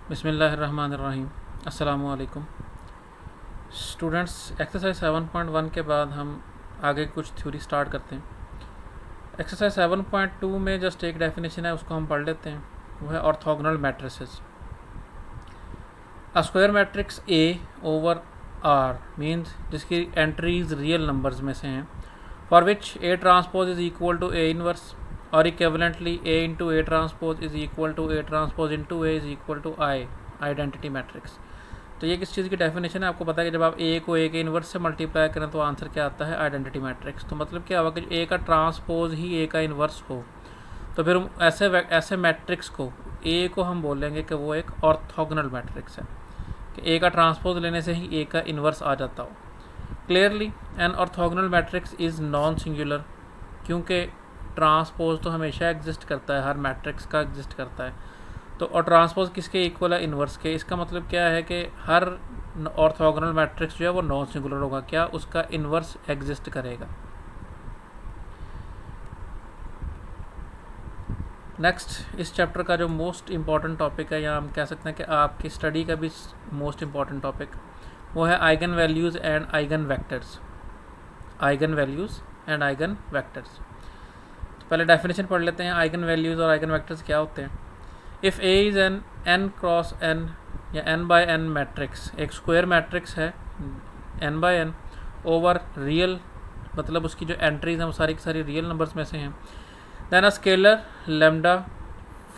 बिस्मिल्लाहिर्रहमानिर्रहीम। अस्सलामु अलैकुम स्टूडेंट्स। एक्सरसाइज 7.1 के बाद हम आगे कुछ थ्योरी स्टार्ट करते हैं। एक्सरसाइज 7.2 में जस्ट एक डेफिनेशन है, उसको हम पढ़ लेते हैं। वो है orthogonal matrices. A square matrix A over R means जिसकी एंट्रीज रियल नंबर्स में से हैं, for which A transpose is equal to A inverse और equivalently A into A transpose is equal to A transpose into A is equal to I identity matrix. तो ये किस चीज़ की definition है, आपको पता है कि जब आप ए को ए के इन्वर्स से मल्टीप्लाई करें तो आंसर क्या आता है, आइडेंटिटी मैट्रिक्स। तो मतलब क्या होगा कि ए का ट्रांसपोज ही ए का इन्वर्स हो, तो फिर हम ऐसे मैट्रिक्स को ए को हम बोलेंगे कि वो एक ऑर्थोगोनल मैट्रिक्स है, कि ए का ट्रांसपोज लेने से ही ए का इन्वर्स आ जाता हो। Clearly an orthogonal matrix is non singular, क्योंकि ट्रांसपोज तो हमेशा एग्जिस्ट करता है, हर मैट्रिक्स का एग्जिस्ट करता है। तो और ट्रांसपोज किसके इक्वल है, इन्वर्स के। इसका मतलब क्या है कि हर ऑर्थोगोनल मैट्रिक्स जो है वो नॉन सिंगुलर होगा, क्या उसका इन्वर्स एग्जिस्ट करेगा। नेक्स्ट, इस चैप्टर का जो मोस्ट इम्पॉर्टेंट टॉपिक है, या हम कह सकते हैं कि आपकी स्टडी का भी मोस्ट इम्पॉर्टेंट टॉपिक, वो है eigen values and eigen vectors. Eigen values and eigen vectors. तो पहले डेफिनेशन पढ़ लेते हैं, आइगन वैल्यूज़ और आइगन वेक्टर्स क्या होते हैं। If A is an n cross n या n बाय n मैट्रिक्स, एक स्क्वायर मैट्रिक्स है n by n over real, मतलब उसकी जो एंट्रीज हैं वो सारी की सारी रियल नंबर्स में से हैं। Then a scalar lambda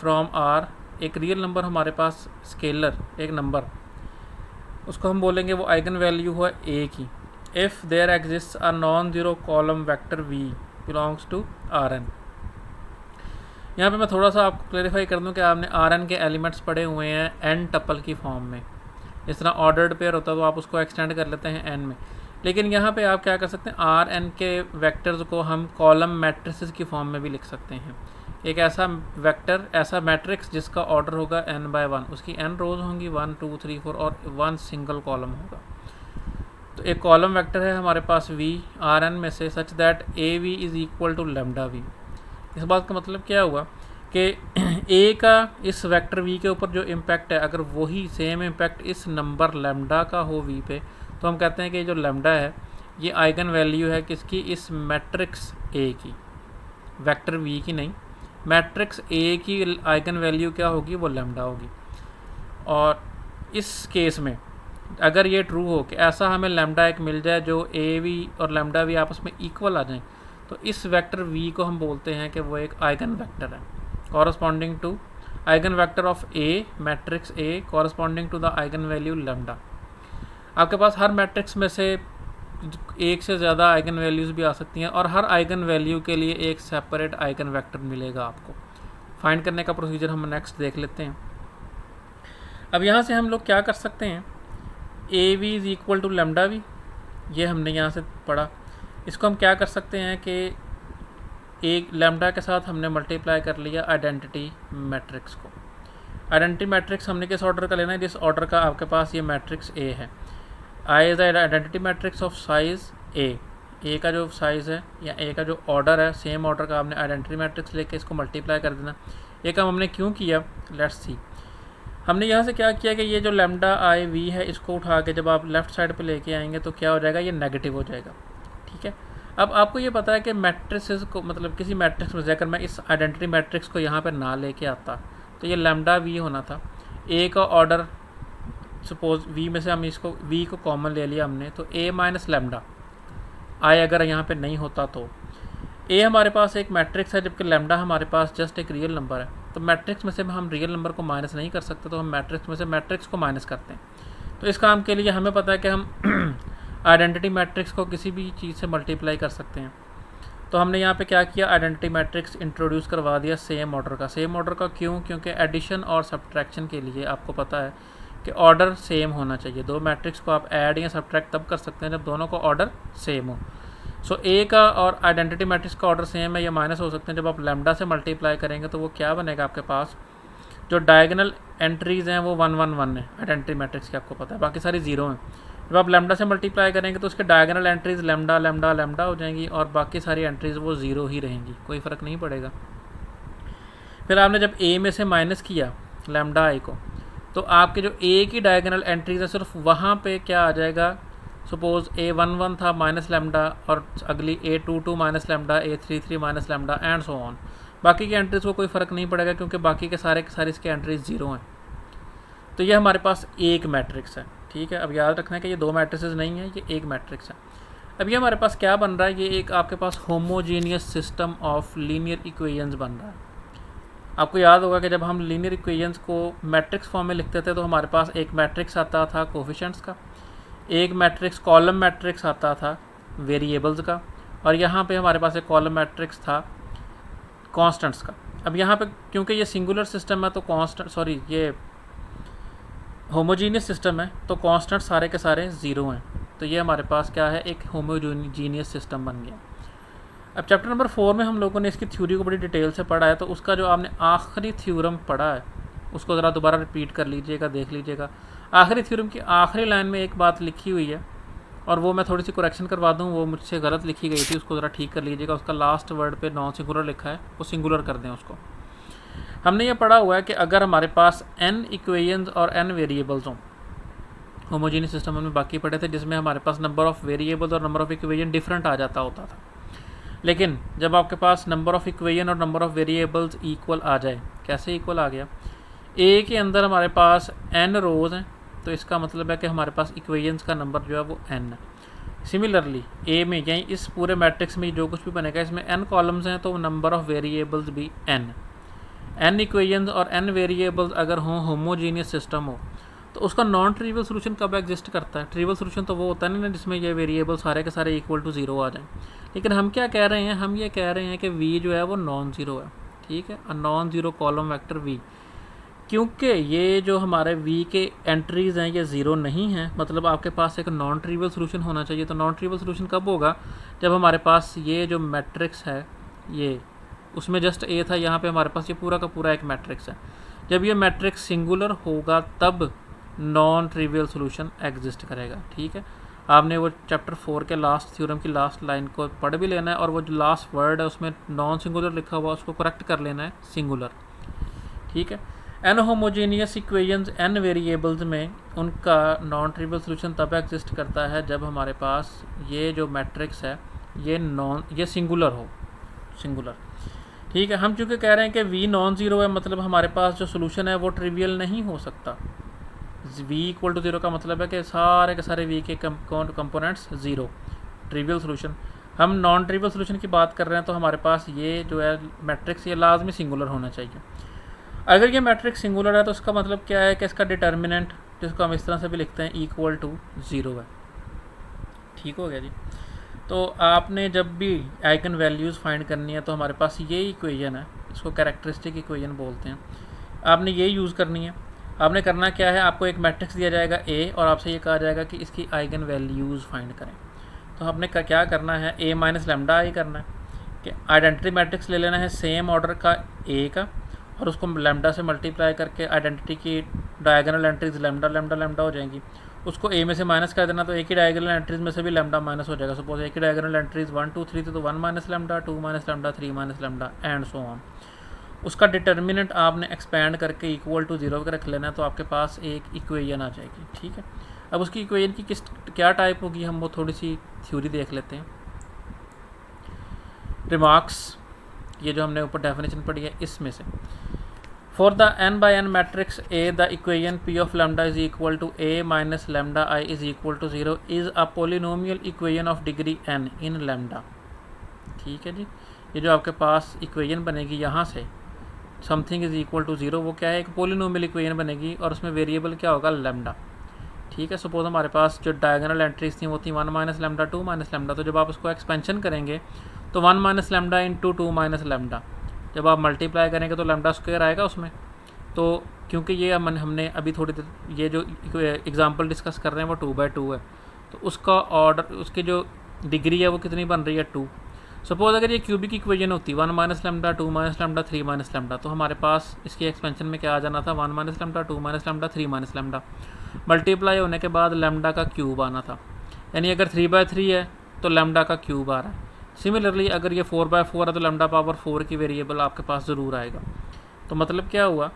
from R, एक रियल नंबर हमारे पास स्केलर एक नंबर, उसको हम बोलेंगे वो आइगन वैल्यू हुआ ए की। If there exist a non zero column vector v belongs to R n. यहाँ पे मैं थोड़ा सा आपको क्लैरिफाई कर दूँ कि आपने आर एन के एलिमेंट्स पढ़े हुए हैं एन टपल की फॉर्म में। जिस तरह ऑर्डर्ड पेयर होता है तो आप उसको एक्सटेंड कर लेते हैं एन में, लेकिन यहाँ पे आप क्या कर सकते हैं, आर एन के वेक्टर्स को हम कॉलम मैट्रिसेस की फॉर्म में भी लिख सकते हैं। एक ऐसा वेक्टर, ऐसा मैट्रिक्स जिसका ऑर्डर होगा n बाय 1, उसकी n रोज होंगी 1 2 3 4 और 1 सिंगल कॉलम होगा। तो एक कॉलम वेक्टर है हमारे पास v आर एन में से, such that A v is equal to lambda v. इस बात का मतलब क्या हुआ कि ए का इस वेक्टर वी के ऊपर जो इम्पैक्ट है, अगर वही सेम इम्पैक्ट इस नंबर लेमडा का हो वी पे, तो हम कहते हैं कि जो लेमडा है ये आइगन वैल्यू है किसकी, इस मैट्रिक्स ए की, वेक्टर वी की नहीं, मैट्रिक्स ए की आइगन वैल्यू क्या होगी, वो लेमडा होगी। और इस केस में अगर ये ट्रू हो कि ऐसा हमें लेमडा एक मिल जाए जो ए वी और लेमडा वी आपस में इक्वल आ जाएं, तो इस वेक्टर v को हम बोलते हैं कि वो एक आइगन वेक्टर है, corresponding to eigen vector of a matrix A corresponding to the eigen value lambda. आपके पास हर मैट्रिक्स में से एक से ज़्यादा आइगन वैल्यूज़ भी आ सकती हैं, और हर आइगन वैल्यू के लिए एक सेपरेट आइगन वेक्टर मिलेगा आपको। फाइंड करने का प्रोसीजर हम नेक्स्ट देख लेते हैं। अब यहाँ से हम लोग क्या कर सकते हैं, A v is equal to lambda v, ये हमने यहाँ से पढ़ा। इसको हम क्या कर सकते हैं कि एक लेमडा के साथ हमने मल्टीप्लाई कर लिया आइडेंटिटी मैट्रिक्स को। आइडेंटिटी मैट्रिक्स हमने किस ऑर्डर का लेना है, जिस ऑर्डर का आपके पास ये मैट्रिक्स ए है। I is identity matrix of size A का जो साइज़ है या ए का जो ऑर्डर है, सेम ऑर्डर का आपने आइडेंटिटी मैट्रिक्स लेके इसको मल्टीप्लाई कर देना। ये काम हमने क्यों किया, लेट्स सी। हमने यहाँ से क्या किया कि ये जो लेमडा आई वी है, इसको उठा के जब आप लेफ़्ट साइड पे लेके आएंगे तो क्या हो जाएगा, ये नेगेटिव हो जाएगा। ठीक है, अब आपको ये पता है कि मैट्रिसेस को, मतलब किसी मैट्रिक्स में जाकर मैं इस आइडेंटिटी मैट्रिक्स को यहाँ पे ना लेके आता तो ये लेमडा वी होना था। ए का ऑर्डर, सपोज वी में से हम इसको वी को कॉमन ले लिया हमने, तो ए माइनस लेमडा आई अगर यहाँ पे नहीं होता तो ए हमारे पास एक मैट्रिक्स है, जबकि लेमडा हमारे पास जस्ट एक रियल नंबर है। तो मैट्रिक्स में से हम रियल नंबर को माइनस नहीं कर सकते, तो हम मैट्रिक्स में से मैट्रिक्स को माइनस करते हैं। तो इस काम के लिए हमें पता है कि हम आइडेंटिटी मैट्रिक्स को किसी भी चीज़ से मल्टीप्लाई कर सकते हैं। तो हमने यहाँ पे क्या किया, आइडेंटिटी मैट्रिक्स इंट्रोड्यूस करवा दिया सेम ऑर्डर का। सेम ऑर्डर का क्यों, क्योंकि एडिशन और सब्ट्रैक्शन के लिए आपको पता है कि ऑर्डर सेम होना चाहिए। दो मैट्रिक्स को आप ऐड या सब्ट्रैक्ट तब कर सकते हैं जब दोनों का ऑर्डर सेम हो। सो ए का और आइडेंटिटी मैट्रिक्स का ऑर्डर सेम है, या माइनस हो सकते हैं। जब आप लेमडा से मल्टीप्लाई करेंगे तो वो क्या बनेगा, आपके पास जो डायगोनल एंट्रीज़ हैं वो 1 1 1 है आइडेंटिटी मैट्रिक्स की, आपको पता है, बाकी सारी ज़ीरो हैं। जब आप लेमडा से मल्टीप्लाई करेंगे तो उसके diagonal entries lambda lambda lambda हो जाएंगी, और बाकी सारी एंट्रीज़ वो ज़ीरो ही रहेंगी, कोई फ़र्क नहीं पड़ेगा। फिर आपने जब ए में से माइनस किया लेमडा आई को, तो आपके जो ए की डायगोनल एंट्रीज है सिर्फ वहाँ पे क्या आ जाएगा, सपोज A11 था माइनस लैम्डा और अगली A22 minus lambda, A33 minus lambda and so on. बाकी की एंट्रीज को कोई फ़र्क नहीं पड़ेगा क्योंकि बाकी के सारे इसके एंट्रीज ज़ीरो हैं। तो ये हमारे पास एक मैट्रिक्स है, ठीक है। अब याद रखना है कि ये दो मैट्रिसेस नहीं है, ये एक मैट्रिक्स है। अब ये हमारे पास क्या बन रहा है, ये एक आपके पास homogeneous system of linear equations बन रहा है। आपको याद होगा कि जब हम लीनियर इक्वेशंस को मैट्रिक्स फॉर्म में लिखते थे तो हमारे पास एक मैट्रिक्स आता था कोफिशिएंट्स का, एक मैट्रिक्स कॉलम मैट्रिक्स आता था वेरिएबल्स का, और यहाँ पे हमारे पास एक कॉलम मैट्रिक्स था कांस्टेंट्स का। अब यहाँ पे क्योंकि ये सिंगुलर सिस्टम है तो ये होमोजीनियस सिस्टम है तो कांस्टेंट सारे के सारे ज़ीरो हैं। तो ये हमारे पास क्या है, एक होमोजीनियस सिस्टम बन गया। अब चैप्टर नंबर 4 में हम लोगों ने इसकी थ्योरी को बड़ी डिटेल से पढ़ा है, तो उसका जो आपने आखिरी थ्योरम पढ़ा है उसको ज़रा दोबारा रिपीट कर लीजिएगा, देख लीजिएगा। आखिरी थ्योरम की आखिरी लाइन में एक बात लिखी हुई है और वो मैं थोड़ी सी करेक्शन करवा दूँ, वो मुझसे गलत लिखी गई थी, उसको ज़रा ठीक कर लीजिएगा। उसका लास्ट वर्ड पे नॉन सिंगुलर लिखा है, वो सिंगुलर कर दें उसको। हमने ये पढ़ा हुआ है कि अगर हमारे पास n इक्वेशंस और n वेरिएबल्स हों, होमोजीनियस सिस्टम हमने बाकी पढ़े थे जिसमें हमारे पास नंबर ऑफ़ वेरिएबल्स और नंबर ऑफ़ इक्वेशन डिफरेंट आ जाता होता था। लेकिन जब आपके पास नंबर ऑफ़ इक्वेशन और नंबर ऑफ़ वेरिएबल्स इक्वल आ जाए, कैसे इक्वल आ गया, ए के अंदर हमारे पास n रोज़ हैं तो इसका मतलब है कि हमारे पास इक्वेशंस का नंबर जो है वो n है। सिमिलरली ए में यानी इस पूरे मैट्रिक्स में जो कुछ भी बनेगा इसमें n कॉलम्स हैं तो नंबर ऑफ़ वेरिएबल्स भी n इक्वेशंस और n वेरिएबल्स अगर हों, होमोजीनियस सिस्टम हो, तो उसका नॉन ट्रिवियल सोल्यूशन कब एग्जिस्ट करता है। ट्रिवियल सोल्यूशन तो वो होता है ना जिसमें ये वेरिएबल सारे के सारे इक्वल टू ज़ीरो आ जाएं। लेकिन हम क्या कह रहे हैं, हम ये कह रहे हैं कि v जो है वो नॉन ज़ीरो है, ठीक है, और non zero column vector v, क्योंकि ये जो हमारे v के एंट्रीज़ हैं ये ज़ीरो नहीं हैं, मतलब आपके पास एक नॉन ट्रिवियल सोल्यूशन होना चाहिए। तो नॉन ट्रिवियल सोल्यूशन कब होगा, जब हमारे पास ये जो मैट्रिक्स है ये, उसमें जस्ट a था, यहाँ पे हमारे पास ये पूरा का पूरा एक मैट्रिक्स है। जब ये मैट्रिक्स सिंगुलर होगा तब नॉन ट्रिवियल सोल्यूशन एग्जिस्ट करेगा, ठीक है। आपने वो चैप्टर 4 के लास्ट थ्योरम की लास्ट लाइन को पढ़ भी लेना है और वो जो लास्ट वर्ड है उसमें नॉन सिंगुलर लिखा हुआ उसको करेक्ट कर लेना है सिंगुलर, ठीक है। An homogeneous equations n variables में उनका नॉन ट्रिवियल सोल्यूशन तब एग्जिस्ट करता है जब हमारे पास ये जो मैट्रिक्स है ये सिंगुलर हो, सिंगुलर, ठीक है। हम चूँकि कह रहे हैं कि v नॉन ज़ीरो है, मतलब हमारे पास जो सोल्यूशन है वो ट्रिवियल नहीं हो सकता। v इक्वल टू ज़ीरो का मतलब है कि सारे के सारे v के कंपोनेंट्स ज़ीरो, ट्रिवियल सोल्यूशन। हम नॉन ट्रिवियल सोल्यूशन की बात कर रहे हैं तो हमारे पास ये जो है मैट्रिक्स ये लाजमी सिंगुलर होना चाहिए। अगर ये मैट्रिक्स सिंगुलर है तो उसका मतलब क्या है कि इसका डिटर्मिनेंट, जिसको हम इस तरह से भी लिखते हैं, इक्वल टू ज़ीरो है, ठीक हो गया जी। तो आपने जब भी आइगन वैल्यूज़ फाइंड करनी है तो हमारे पास ये इक्वेशन है, इसको कैरेक्टरिस्टिक इक्वेशन बोलते हैं, आपने ये यूज़ करनी है। आपने करना क्या है, आपको एक मैट्रिक्स दिया जाएगा A और आपसे ये कहा जाएगा कि इसकी आइगन वैल्यूज़ फाइंड करें। तो आपने क्या करना है, A माइनस लैम्डा i करना है कि आइडेंटिटी मैट्रिक्स ले लेना है सेम ऑर्डर का A का और उसको लैम्डा से मल्टीप्लाई करके आइडेंटिटी की diagonal entries lambda lambda lambda हो जाएंगी। उसको A में से माइनस कर देना तो एक ही डायगोनल एंट्रीज में से भी लैम्डा माइनस हो जाएगा। सपोज एक ही डायगोनल एंट्रीज 1 2 3 तो 1 minus lambda, 2 minus lambda, 3 minus lambda and so on. उसका डिटर्मिनेंट आपने एक्सपैंड करके इक्वल टू ज़ीरो रख लेना है तो आपके पास एक इक्वेशन आ जाएगी, ठीक है। अब उसकी इक्वेशन की क्या टाइप होगी, हम वो थोड़ी सी थ्योरी देख लेते हैं। रिमार्क्स, ये जो हमने ऊपर डेफिनेशन पढ़ी है इसमें से, for the n by n matrix A the equation p of lambda is equal to A minus lambda i is equal to zero is a polynomial equation of degree n in lambda, ठीक है जी। ये जो आपके पास equation बनेगी यहाँ से something is equal to zero, वो क्या है, एक पोलिनोमियल इक्वेशन बनेगी और उसमें वेरिएबल क्या होगा, लैम्डा, ठीक है। सपोज हमारे पास जो डायगोनल एंट्रीज थी वो थी 1 माइनस लैम्डा, 2 माइनस लैम्डा। तो जब आप उसको एक्सपेंशन करेंगे तो 1 minus lambda into 2 minus lambda, जब आप मल्टीप्लाई करेंगे तो लैम्डा स्क्वायर आएगा उसमें। तो क्योंकि ये हमने अभी थोड़ी देर ये जो एग्जांपल डिस्कस कर रहे हैं वो 2/2 है, तो उसका ऑर्डर, उसकी जो डिग्री है वो कितनी बन रही है, 2। सपोज अगर ये क्यूबिक इक्वेशन होती 1 minus lambda, 2 minus lambda, 3 minus lambda, तो हमारे पास इसकी एक्सपेंशन में क्या आ जाना था, 1 minus lambda, 2 minus lambda, 3 minus lambda, multiply होने के बाद लैम्डा का क्यूब आना था। यानी अगर 3/3 है तो लैम्डा का क्यूब आ रहा है। सिमिलरली अगर ये 4/4 है तो लैम्डा पावर 4 की वेरिएबल आपके पास ज़रूर आएगा। तो मतलब क्या हुआ,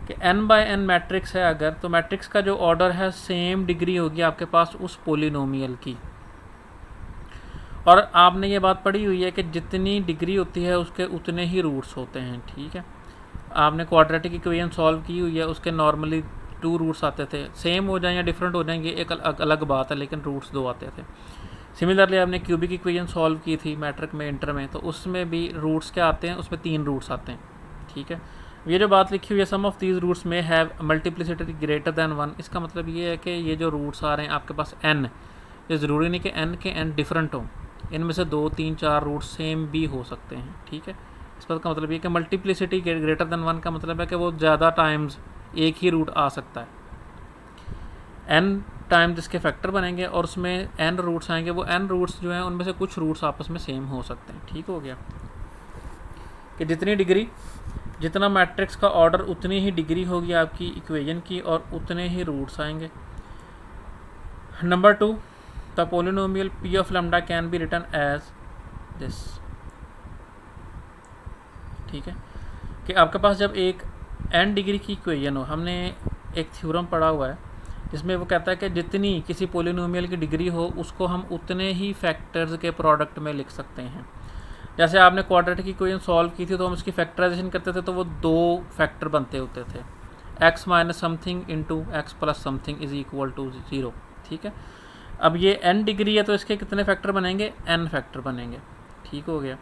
कि n बाय n मैट्रिक्स है अगर, तो मैट्रिक्स का जो ऑर्डर है सेम डिग्री होगी आपके पास उस पोलिनोमियल की। और आपने ये बात पढ़ी हुई है कि जितनी डिग्री होती है उसके उतने ही रूट्स होते हैं, ठीक है। आपने क्वाड्रेटिक इक्वेशन सॉल्व की हुई है, उसके नॉर्मली 2 रूट्स आते थे, सेम हो जाए या डिफरेंट हो जाएंगे एक अलग बात है, लेकिन रूट्स 2 आते थे। सिमिलरली आपने क्यूबिक इक्वेशन सॉल्व की थी मैट्रिक में इंटर में, तो उसमें भी रूट्स क्या आते हैं, उसमें 3 रूट्स आते हैं, ठीक है। ये जो बात लिखी हुई है सम ऑफ दीज रूट्स में हैव मल्टीप्लिसिटी ग्रेटर दैन 1, इसका मतलब ये है कि ये जो रूट्स आ रहे हैं आपके पास n, ये ज़रूरी नहीं कि n के n डिफरेंट हों, इनमें से 2, 3, 4 रूट सेम भी हो सकते हैं, ठीक है। इस बात का मतलब ये कि मल्टीप्लिसिटी ग्रेटर दैन 1 का मतलब है कि वो ज़्यादा टाइम्स एक ही रूट आ सकता है, n टाइम जिसके फैक्टर बनेंगे और उसमें n रूट्स आएंगे, वो n रूट्स जो हैं उनमें से कुछ रूट्स आपस में सेम हो सकते हैं, ठीक हो गया। कि जितनी डिग्री, जितना मैट्रिक्स का ऑर्डर उतनी ही डिग्री होगी आपकी इक्वेशन की और उतने ही रूट्स आएंगे। Number 2, the polynomial p of lambda can be written as this, ठीक है। कि आपके पास जब एक n डिग्री की इक्वेशन हो, हमने एक थ्योरम पढ़ा हुआ है जिसमें वो कहता है कि जितनी किसी पोलिनोमियल की डिग्री हो उसको हम उतने ही फैक्टर्स के प्रोडक्ट में लिख सकते हैं। जैसे आपने क्वाड्रेटिक इक्वेशन सॉल्व की थी तो हम इसकी फैक्टराइजेशन करते थे तो वो 2 फैक्टर बनते होते थे, x minus something into x plus something is equal to 0, ठीक है। अब ये n डिग्री है तो इसके कितने फैक्टर बनेंगे, n फैक्टर बनेंगे, ठीक हो गया।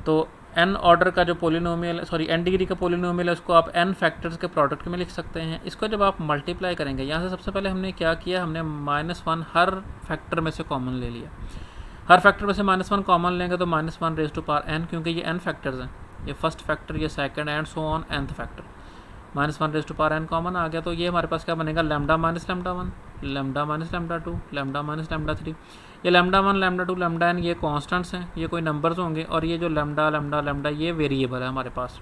तो n ऑर्डर का जो पोलिनोमियल, सॉरी n डिग्री का पोलिनोमियल है, उसको आप n फैक्टर्स के प्रोडक्ट में लिख सकते हैं। इसको जब आप मल्टीप्लाई करेंगे, यहाँ से सबसे पहले हमने क्या किया, हमने -1 हर फैक्टर में से कॉमन ले लिया। हर फैक्टर में से -1 कॉमन लेंगे तो -1 रेज़ टू पावर n, क्योंकि ये n फैक्टर्स हैं, ये फर्स्ट फैक्टर, ये second and so on nth factor. -1 raise to power n common आ गया, तो ये हमारे पास क्या बनेगा, lambda minus lambda 1, lambda minus lambda 2, lambda minus lambda 3। ये लैम्डा 1, लैम्डा 2, लैम्डा n ये कॉन्स्टेंट्स हैं, ये कोई नंबर्स होंगे, और ये जो लैम्डा लैम्डा लैम्डा ये वेरिएबल है हमारे पास।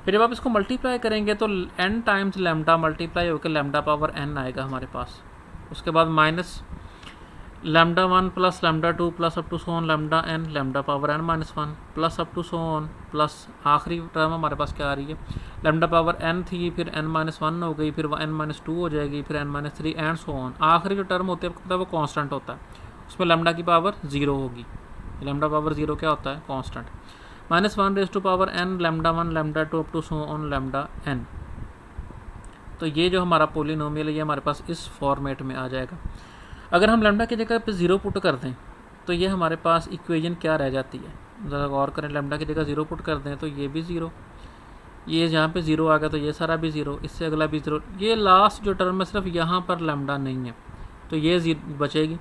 फिर जब आप इसको मल्टीप्लाई करेंगे तो n टाइम्स लैम्डा मल्टीप्लाई होकर लैम्डा पावर n आएगा हमारे पास। उसके बाद minus lambda 1 plus lambda 2 plus up to so on lambda n, lambda power n minus 1 plus up to so on, plus आखिरी टर्म हमारे पास क्या आ रही है, लैम्डा पावर n थी, फिर n माइनस 1 हो गई, फिर n माइनस 2 हो जाएगी, फिर n minus 3 and so on. आखिरी जो टर्म होते हैं आपको पता है वो कांस्टेंट होता है, उसमें लैम्डा की पावर 0 होगी। लैम्डा पावर 0 क्या होता है, constant. -1 raise to power n, lambda 1, lambda 2 up to so on lambda n। तो ये जो हमारा पोलिनोमियल है ये हमारे पास इस फॉर्मेट में आ जाएगा। अगर हम लैम्डा की जगह पे 0 पुट कर दें तो ये हमारे पास इक्वेशन क्या रह जाती है, ज़रा गौर करें। लैम्डा की जगह 0 पुट कर दें तो ये भी 0, ये यहाँ पे 0 आ गया तो ये सारा भी 0, इससे अगला भी 0, ये लास्ट जो टर्म है सिर्फ यहाँ पर लैम्डा नहीं है तो ये बचेगी।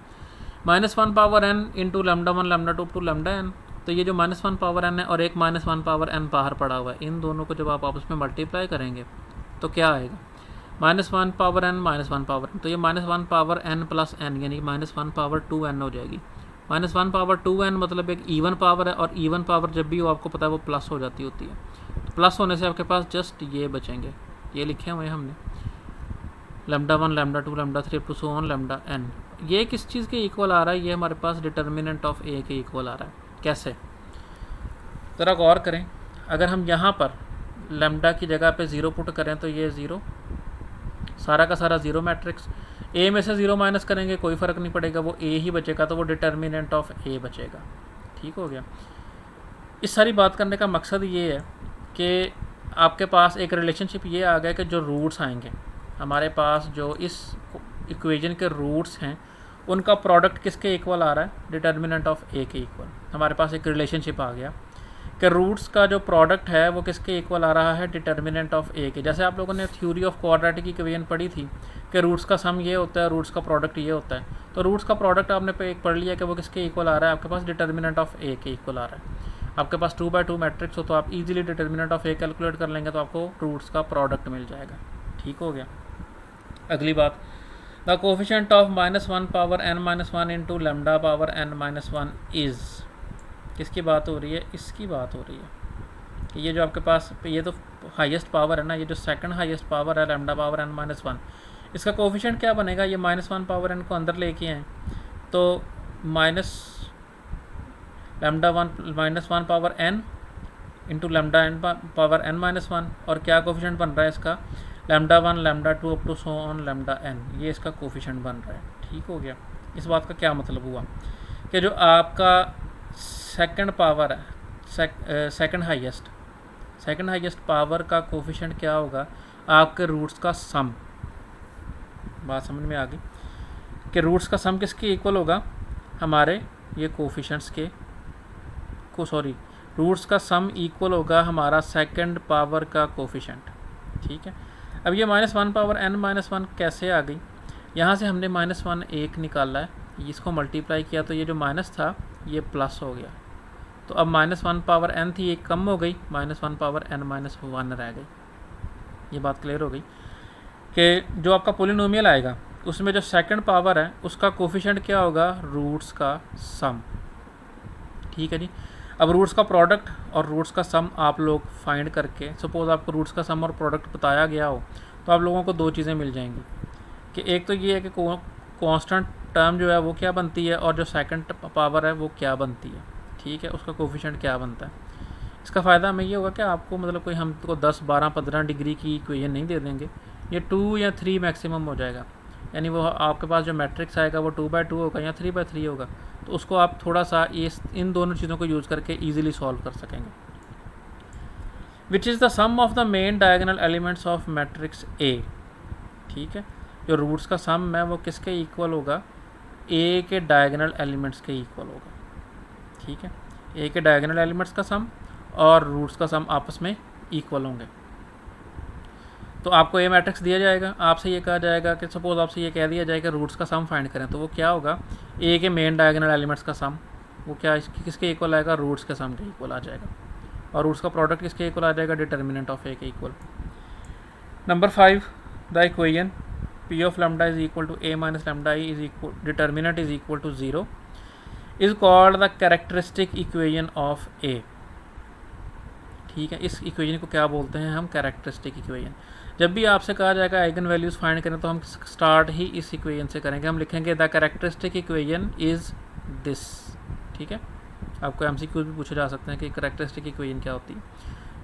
-1 power n into lambda 1 lambda 2 to lambda n, तो ये जो -1 पावर n है और एक -1 पावर n बाहर पड़ा हुआ है, इन दोनों को जब आप आपस में मल्टीप्लाई करेंगे तो क्या आएगा, -1 पावर n -1 पावर n, तो ये -1 पावर n प्लस n यानी -1 पावर 2n हो जाएगी। -1 पावर 2n मतलब एक इवन पावर है, और इवन पावर जब भी हो आपको पता है वो प्लस हो जाती होती है, तो प्लस होने से आपके पास जस्ट ये बचेंगे, ये लिखे हुए हैं हमने, lambda 1 lambda 2 lambda 3 to so on lambda n। ये किस चीज़ के इक्वल आ रहा है, ये हमारे पास डिटर्मिनेंट ऑफ a के इक्वल आ रहा है। कैसे, ज़रा गौर करें। अगर हम यहाँ पर लैम्डा की जगह पे 0 पुट करें तो ये 0, सारा का सारा 0 मैट्रिक्स, a में से 0 माइनस करेंगे कोई फ़र्क नहीं पड़ेगा, वो a ही बचेगा, तो वो डिटर्मिनेंट ऑफ a बचेगा, ठीक हो गया। इस सारी बात करने का मकसद ये है कि आपके पास एक रिलेशनशिप ये आ गया कि जो रूट्स आएंगे हमारे पास, जो इस इक्वेशन के रूट्स हैं उनका प्रोडक्ट किसके इक्वल आ रहा है, डिटर्मिनेंट ऑफ a के इक्वल। हमारे पास एक रिलेशनशिप आ गया कि रूट्स का जो प्रोडक्ट है वो किसके इक्वल आ रहा है, डिटर्मिनेंट ऑफ a के। जैसे आप लोगों ने थ्योरी ऑफ क्वाड्रेटिक इक्वेशन पढ़ी थी कि रूट्स का सम ये होता है, रूट्स का प्रोडक्ट ये होता है, तो रूट्स का प्रोडक्ट आपने एक पढ़ लिया कि वो किसके इक्वल आ रहा है, आपके पास डिटर्मिनेंट ऑफ a के इक्वल आ रहा है। आपके पास 2/2 मैट्रिक्स हो तो आप easily determinant of a calculate कर लेंगे तो आपको रूट्स का प्रोडक्ट मिल जाएगा, ठीक हो गया। अगली बात, the coefficient of -1 power n-1 into lambda power n-1 is, किसकी बात हो रही है, इसकी बात हो रही है कि ये जो आपके पास, ये तो हाईएस्ट पावर है ना, ये जो सेकंड हाईएस्ट पावर है लैम्डा पावर n-1, इसका कोफिशिएंट क्या बनेगा, ये -1 पावर n को अंदर लेके आए तो -1 power n into lambda n power n minus one, और क्या कोफिशेंट बन रहा है इसका, lambda one lambda two up to so on lambda n, ये इसका कोफिशेंट बन रहा है। ठीक हो गया। इस बात का क्या मतलब हुआ कि जो आपका सेकंड पावर है, सेकंड हाईएस्ट पावर का कोफिशेंट क्या होगा, आपके रूट्स का सम। बात समझ में आ गई कि रूट्स का सम किसके इक्वल होगा, हमारे ये कोफिशेंट्स के रूट्स का सम इक्वल होगा हमारा सेकंड पावर का कोफिशेंट। ठीक है। अब ये -1 पावर n माइनस वन कैसे आ गई, यहाँ से हमने -1 एक निकाला है, इसको मल्टीप्लाई किया तो ये जो माइनस था ये प्लस हो गया, तो अब -1 पावर n थी, एक कम हो गई, -1 पावर n माइनस वन रह गई। ये बात क्लियर हो गई कि जो आपका पोलिनोमियल आएगा उसमें जो सेकंड पावर है उसका कोफिशेंट क्या होगा, रूट्स का सम। ठीक है जी। अब रूट्स का प्रोडक्ट और रूट्स का सम आप लोग फाइंड करके, सपोज़ आपको रूट्स का सम और प्रोडक्ट बताया गया हो तो आप लोगों को दो चीज़ें मिल जाएंगी कि एक तो ये है कि कांस्टेंट टर्म जो है वो क्या बनती है, और जो सेकंड पावर है वो क्या बनती है। ठीक है, उसका कोफिशेंट क्या बनता है। इसका फ़ायदा हमें ये होगा कि आपको मतलब कोई हमको 10, 12, 15 डिग्री की इक्वेशन नहीं दे देंगे, ये 2 या 3 मैक्सिमम हो जाएगा, यानी वो आपके पास जो मैट्रिक्स आएगा वो 2/2 होगा या 3/3 होगा, तो उसको आप थोड़ा सा इन दोनों चीज़ों को यूज़ करके ईजिली सॉल्व कर सकेंगे। Which is the sum of the main diagonal elements of matrix A. ठीक है, जो रूट्स का सम है वो किसके इक्वल होगा, ए के डायगोनल एलिमेंट्स के इक्वल होगा। ठीक है, ए के डायगोनल एलिमेंट्स का सम और रूट्स का सम आपस में इक्वल होंगे। तो आपको ए मैट्रिक्स दिया जाएगा, आपसे ये कहा जाएगा कि सपोज आपसे ये कह दिया जाएगा रूट्स का सम फाइंड करें, तो वो क्या होगा, ए के मेन डायगोनल एलिमेंट्स का सम वो क्या किसके इक्वल आएगा, रूट्स के सम के इक्वल आ जाएगा, और रूट्स का प्रोडक्ट किसके इक्वल आ जाएगा, डिटर्मिनेंट ऑफ ए के equal. Number 5, the equation P of lambda is equal to A minus lambda E is equal determinant is equal to 0 is called the characteristic equation of A. ठीक है, इस equation को क्या बोलते हैं हम, characteristic equation. जब भी आपसे कहा जाएगा आइगन वैल्यूज़ फाइंड करें तो हम स्टार्ट ही इस इक्वेशन से करेंगे, हम लिखेंगे the characteristic equation is this. ठीक है, आपको एमसीक्यूज भी पूछे जा सकते हैं कि कैरेक्टरिस्टिक इक्वेशन क्या होती है,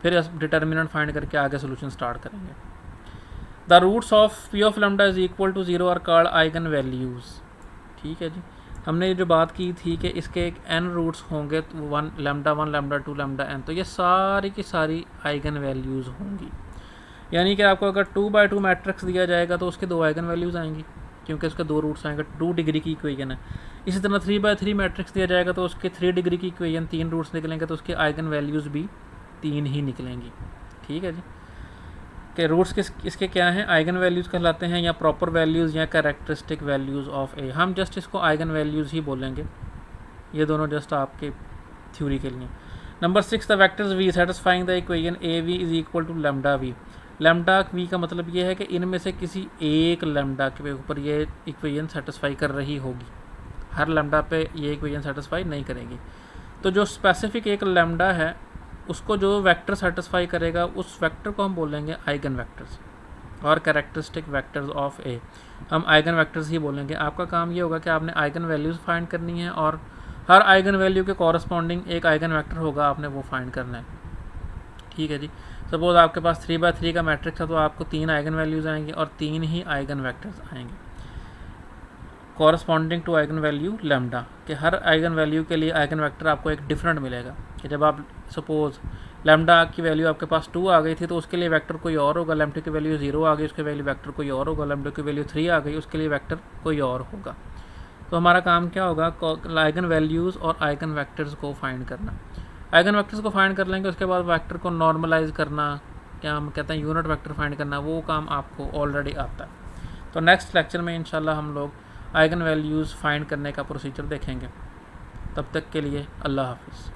फिर डिटर्मिनेंट फाइंड करके आगे सोल्यूशन स्टार्ट करेंगे। The roots of p of lambda is equal to 0 are called eigen values. ठीक है जी, हमने ये जो बात की थी कि इसके एक n रूट्स होंगे, तो 1 लैम्डा 1 लैम्डा 2 लैम्डा n, तो ये सारी की सारी आइगन वैल्यूज़ होंगी। यानी कि आपको अगर 2/2 मैट्रिक्स दिया जाएगा तो उसके 2 आइगन वैल्यूज़ आएंगी, क्योंकि उसके 2 रूट्स आएंगे, 2 डिग्री की इक्वेशन है। इसी तरह 3/3 मैट्रिक्स दिया जाएगा तो उसके 3 डिग्री की इक्वेशन 3 रूट्स निकलेंगे, तो उसके आइगन वैल्यूज़ भी 3 ही निकलेंगी। ठीक है जी, कि रूट्स इसके क्या हैं, आइगन वैल्यूज़ कहलाते हैं, या प्रॉपर वैल्यूज़ या कैरेक्टरिस्टिक वैल्यूज़ ऑफ ए। हम जस्ट इसको आइगन वैल्यूज़ ही बोलेंगे, ये दोनों जस्ट आपके थ्योरी के लिए। Number 6, the vectors v satisfying the equation A v is equal to lambda v. Lambda v का मतलब ये है कि इनमें से किसी एक लैम्डा के ऊपर ये इक्वेशन सेटिस्फाई कर रही होगी, हर लैम्डा पे ये इक्वेशन सेटिस्फाई नहीं करेगी। तो जो स्पेसिफिक एक लैम्डा है उसको जो वेक्टर सेटिस्फाई करेगा उस वेक्टर को हम बोलेंगे आइगन वेक्टर्स, और कैरेक्टरिस्टिक वेक्टर्स ऑफ ए हम आइगन वेक्टर्स ही बोलेंगे। आपका काम ये होगा कि आपने आइगन वैल्यूज़ फाइंड करनी है, और हर आइगन वैल्यू के कॉरस्पॉन्डिंग एक आइगन वेक्टर होगा, आपने वो फाइंड करना है। ठीक है जी, सपोज आपके पास 3/3 का मैट्रिक्स है तो आपको 3 आइगन वैल्यूज़ आएंगे और 3 ही आइगन वेक्टर्स आएंगे corresponding to eigen value lambda, कि हर आइगन वैल्यू के लिए आइगन वेक्टर आपको एक डिफरेंट मिलेगा। कि जब आप सपोज लैम्डा की वैल्यू आपके पास 2 आ गई थी तो उसके लिए वेक्टर कोई और होगा, लैम्डा की वैल्यू 0 आ गई उसके वैल्यू वेक्टर कोई और होगा, लैम्डा की वैल्यू 3 आ गई उसके लिए वेक्टर कोई और होगा। तो हमारा काम क्या होगा, आइगन वैल्यूज़ और आइगन वेक्टर्स को फाइंड करना। आइगन वेक्टर्स को फाइंड कर लेंगे, उसके बाद वेक्टर को नॉर्मलाइज करना, क्या हम कहते हैं यूनिट वेक्टर फाइंड करना, वो काम आपको ऑलरेडी आता है। तो नेक्स्ट लेक्चर में इंशाल्लाह हम लोग आइगन वैल्यूज़ फाइंड करने का प्रोसीजर देखेंगे। तब तक के लिए अल्लाह हाफिज़।